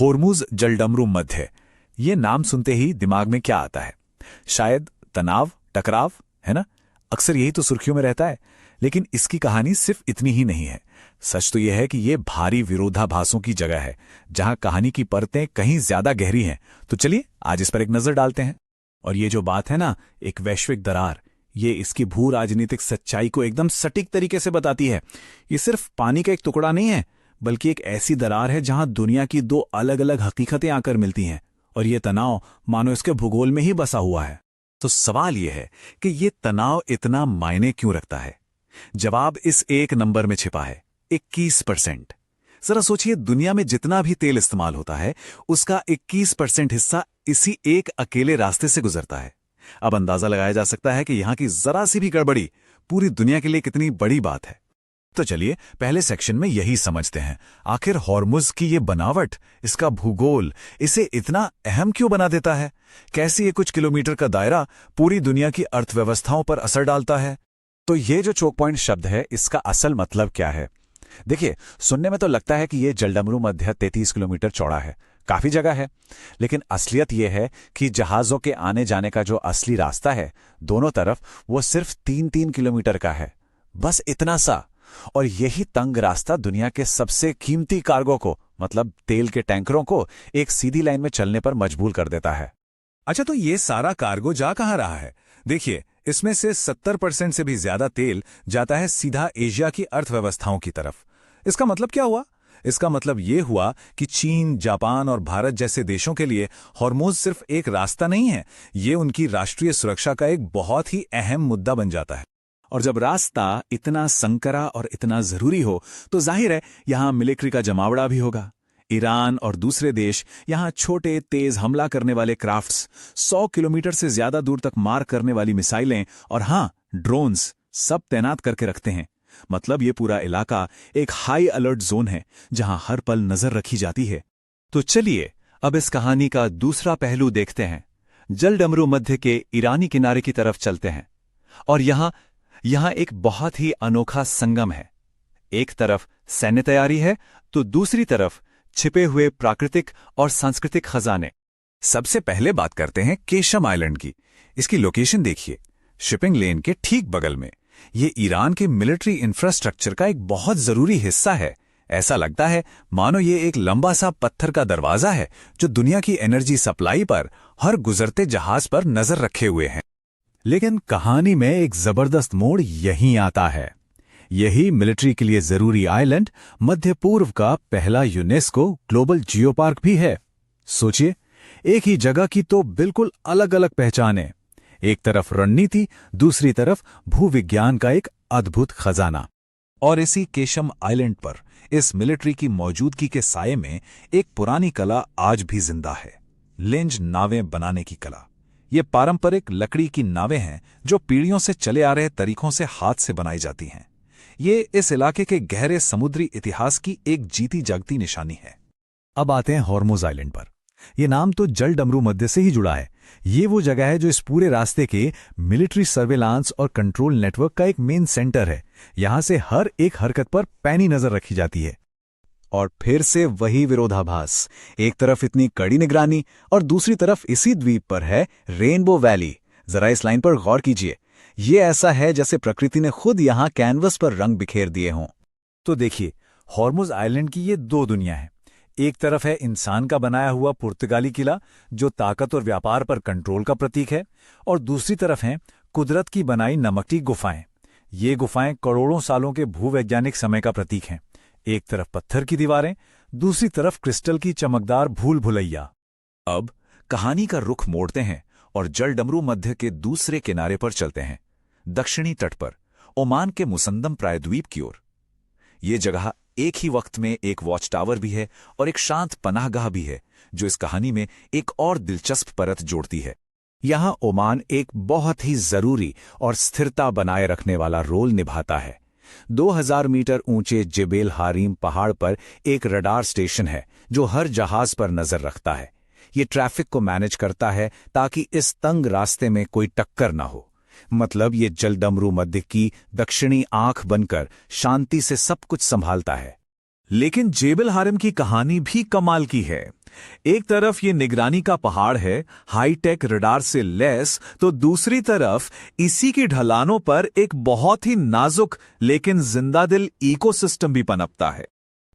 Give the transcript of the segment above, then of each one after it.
होर्मुज जलडमरू मध्य, ये नाम सुनते ही दिमाग में क्या आता है? शायद तनाव, टकराव, है ना? अक्सर यही तो सुर्खियों में रहता है। लेकिन इसकी कहानी सिर्फ इतनी ही नहीं है। सच तो यह है कि ये भारी विरोधाभासों की जगह है, जहां कहानी की परतें कहीं ज्यादा गहरी हैं। तो चलिए आज इस पर एक नजर डालते हैं। और ये जो बात है ना, एक वैश्विक दरार, ये इसकी भू राजनीतिक सच्चाई को एकदम सटीक तरीके से बताती है। ये सिर्फ पानी का एक टुकड़ा नहीं है, बल्कि एक ऐसी दरार है जहां दुनिया की दो अलग अलग हकीकतें आकर मिलती हैं। और ये तनाव मानो इसके भूगोल में ही बसा हुआ है। तो सवाल यह है कि ये तनाव इतना मायने क्यों रखता है? जवाब इस एक नंबर में छिपा है, 21%। जरा सोचिए, दुनिया में जितना भी तेल इस्तेमाल होता है, उसका 21% हिस्सा इसी एक अकेले रास्ते से गुजरता है। अब अंदाजा लगाया जा सकता है कि यहां की जरा सी भी गड़बड़ी पूरी दुनिया के लिए कितनी बड़ी बात है। तो चलिए पहले सेक्शन में यही समझते हैं। आखिर हॉर्मुज की ये बनावट, इसका भूगोल इसे इतना अहम क्यों बना देता है? कैसे ये कुछ किलोमीटर का दायरा पूरी दुनिया की अर्थव्यवस्थाओं पर असर डालता है? तो ये जो चोक पॉइंट शब्द है, इसका असल मतलब क्या है? देखिए, सुनने में तो लगता है कि ये जलडमरू मध्य 33 किलोमीटर चौड़ा है, काफी जगह है। लेकिन असलियत यह है कि जहाजों के आने जाने का जो असली रास्ता है दोनों तरफ, वो सिर्फ 3-3 किलोमीटर का है, बस इतना सा। और यही तंग रास्ता दुनिया के सबसे कीमती कार्गो को, मतलब तेल के टैंकरों को, एक सीधी लाइन में चलने पर मजबूर कर देता है। अच्छा, तो ये सारा कार्गो जा कहां रहा है? देखिए, इसमें से 70% से भी ज्यादा तेल जाता है सीधा एशिया की अर्थव्यवस्थाओं की तरफ। इसका मतलब क्या हुआ? इसका मतलब ये हुआ कि चीन, जापान और भारत जैसे देशों के लिए हॉर्मुज सिर्फ एक रास्ता नहीं है, ये उनकी राष्ट्रीय सुरक्षा का एक बहुत ही अहम मुद्दा बन जाता है। और जब रास्ता इतना संकरा और इतना जरूरी हो, तो जाहिर है यहां मिलिट्री का जमावड़ा भी होगा। ईरान और दूसरे देश यहां छोटे तेज हमला करने वाले क्राफ्ट्स, 100 किलोमीटर से ज्यादा दूर तक मार करने वाली मिसाइलें और हां, ड्रोन्स सब तैनात करके रखते हैं। मतलब ये पूरा इलाका एक हाई अलर्ट जोन है, जहां हर पल नजर रखी जाती है। तो चलिए अब इस कहानी का दूसरा पहलू देखते हैं। जलडमरू मध्य के ईरानी किनारे की तरफ चलते हैं। और यहां एक बहुत ही अनोखा संगम है। एक तरफ सैन्य तैयारी है, तो दूसरी तरफ छिपे हुए प्राकृतिक और सांस्कृतिक खजाने। सबसे पहले बात करते हैं केशम आइलैंड की। इसकी लोकेशन देखिए, शिपिंग लेन के ठीक बगल में। ये ईरान के मिलिट्री इंफ्रास्ट्रक्चर का एक बहुत जरूरी हिस्सा है। ऐसा लगता है मानो ये एक लंबा सा पत्थर का दरवाजा है, जो दुनिया की एनर्जी सप्लाई पर हर गुजरते जहाज पर नजर रखे हुए हैं। लेकिन कहानी में एक जबरदस्त मोड़ यहीं आता है। यही मिलिट्री के लिए जरूरी आइलैंड मध्य पूर्व का पहला यूनेस्को ग्लोबल जियो पार्क भी है। सोचिए, एक ही जगह की तो बिल्कुल अलग अलग पहचानें। एक तरफ रणनीति, दूसरी तरफ भूविज्ञान का एक अद्भुत खजाना। और इसी केशम आइलैंड पर इस मिलिट्री की मौजूदगी के साये में एक पुरानी कला आज भी जिंदा है, लेंज नावें बनाने की कला। ये पारंपरिक लकड़ी की नावें हैं जो पीढ़ियों से चले आ रहे तरीकों से हाथ से बनाई जाती हैं। ये इस इलाके के गहरे समुद्री इतिहास की एक जीती जागती निशानी है। अब आते हैं हॉर्मुज आइलैंड पर। यह नाम तो जलडमरू मध्य से ही जुड़ा है। ये वो जगह है जो इस पूरे रास्ते के मिलिट्री सर्वेलांस और कंट्रोल नेटवर्क का एक मेन सेंटर है। यहां से हर एक हरकत पर पैनी नजर रखी जाती है। और फिर से वही विरोधाभास, एक तरफ इतनी कड़ी निगरानी और दूसरी तरफ इसी द्वीप पर है रेनबो वैली। जरा इस लाइन पर गौर कीजिए, ये ऐसा है जैसे प्रकृति ने खुद यहां कैनवस पर रंग बिखेर दिए हों। तो देखिए, हॉर्मुज आइलैंड की ये दो दुनिया है। एक तरफ है इंसान का बनाया हुआ पुर्तगाली किला, जो ताकत और व्यापार पर कंट्रोल का प्रतीक है, और दूसरी तरफ हैं कुदरत की बनाई नमकटी गुफाएं। ये गुफाएं करोड़ों सालों के भूवैज्ञानिक समय का प्रतीक हैं। एक तरफ पत्थर की दीवारें, दूसरी तरफ क्रिस्टल की चमकदार भूल भुलैया। अब कहानी का रुख मोड़ते हैं और जलडमरू मध्य के दूसरे किनारे पर चलते हैं, दक्षिणी तट पर, ओमान के मुसंदम प्रायद्वीप की ओर। ये जगह एक ही वक्त में एक वॉच टावर भी है और एक शांत पनाहगाह भी है, जो इस कहानी में एक और दिलचस्प परत जोड़ती है। यहां ओमान एक बहुत ही जरूरी और स्थिरता बनाए रखने वाला रोल निभाता है। 2000 मीटर ऊंचे जेबेल हारीम पहाड़ पर एक रडार स्टेशन है, जो हर जहाज पर नजर रखता है। ये ट्रैफिक को मैनेज करता है ताकि इस तंग रास्ते में कोई टक्कर ना हो। मतलब ये जलडमरू मध्य की दक्षिणी आंख बनकर शांति से सब कुछ संभालता है। लेकिन जेबेल हारिम की कहानी भी कमाल की है। एक तरफ ये निगरानी का पहाड़ है, हाईटेक रडार से लैस, तो दूसरी तरफ इसी की ढलानों पर एक बहुत ही नाजुक लेकिन जिंदादिल इकोसिस्टम भी पनपता है।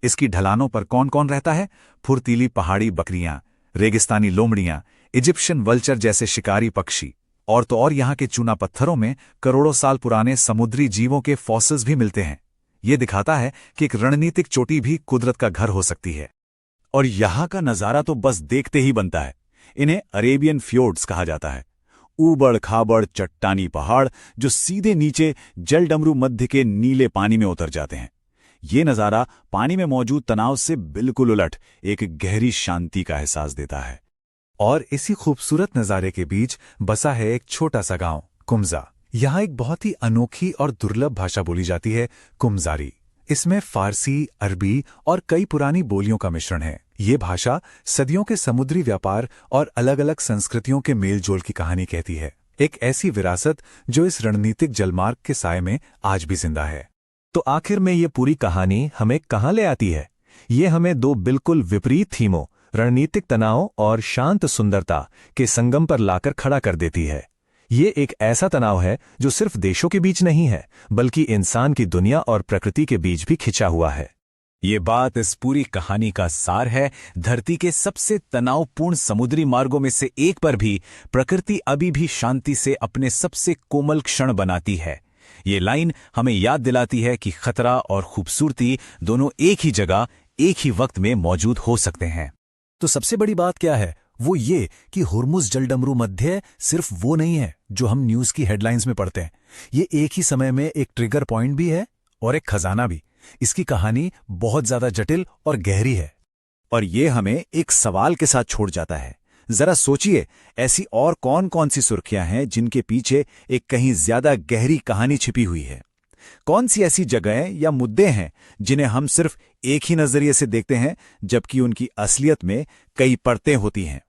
इसकी ढलानों पर कौन कौन रहता है? फुर्तीली पहाड़ी बकरियां, रेगिस्तानी लोमड़ियां, इजिप्शियन वल्चर जैसे शिकारी पक्षी, और तो और यहां के चूना पत्थरों में करोड़ों साल पुराने समुद्री जीवों के फॉसिल्स भी मिलते हैं। ये दिखाता है कि एक रणनीतिक चोटी भी कुदरत का घर हो सकती है। और यहां का नजारा तो बस देखते ही बनता है। इन्हें अरेबियन फ्योर्ड्स कहा जाता है। ऊबड़ खाबड़ चट्टानी पहाड़ जो सीधे नीचे जलडमरू मध्य के नीले पानी में उतर जाते हैं। ये नजारा पानी में मौजूद तनाव से बिल्कुल उलट एक गहरी शांति का एहसास देता है। और इसी खूबसूरत नजारे के बीच बसा है एक छोटा सा गांव, कुम्जा। यहाँ एक बहुत ही अनोखी और दुर्लभ भाषा बोली जाती है, कुम्जारी। इसमें फारसी, अरबी और कई पुरानी बोलियों का मिश्रण है। ये भाषा सदियों के समुद्री व्यापार और अलग अलग संस्कृतियों के मेलजोल की कहानी कहती है। एक ऐसी विरासत जो इस रणनीतिक जलमार्ग के साए में आज भी जिंदा है। तो आखिर में ये पूरी कहानी हमें कहाँ ले आती है? ये हमें दो बिल्कुल विपरीत थीमों, रणनीतिक तनाव और शांत सुंदरता के संगम पर लाकर खड़ा कर देती है। ये एक ऐसा तनाव है जो सिर्फ देशों के बीच नहीं है, बल्कि इंसान की दुनिया और प्रकृति के बीच भी खिंचा हुआ है। ये बात इस पूरी कहानी का सार है। धरती के सबसे तनावपूर्ण समुद्री मार्गों में से एक पर भी प्रकृति अभी भी शांति से अपने सबसे कोमल क्षण बनाती है। ये लाइन हमें याद दिलाती है कि खतरा और खूबसूरती दोनों एक ही जगह, एक ही वक्त में मौजूद हो सकते हैं। तो सबसे बड़ी बात क्या है? वो ये कि हुर्मुज़ जलडमरू मध्य सिर्फ वो नहीं है जो हम न्यूज़ की हेडलाइंस में पढ़ते हैं। ये एक ही समय में एक ट्रिगर पॉइंट भी है और एक खजाना भी। इसकी कहानी बहुत ज्यादा जटिल और गहरी है। और ये हमें एक सवाल के साथ छोड़ जाता है। जरा सोचिए, ऐसी और कौन कौन सी सुर्खियां हैं जिनके पीछे एक कहीं ज्यादा गहरी कहानी छिपी हुई है? कौन सी ऐसी जगहें या मुद्दे हैं जिन्हें हम सिर्फ एक ही नजरिए से देखते हैं, जबकि उनकी असलियत में कई परतें होती हैं?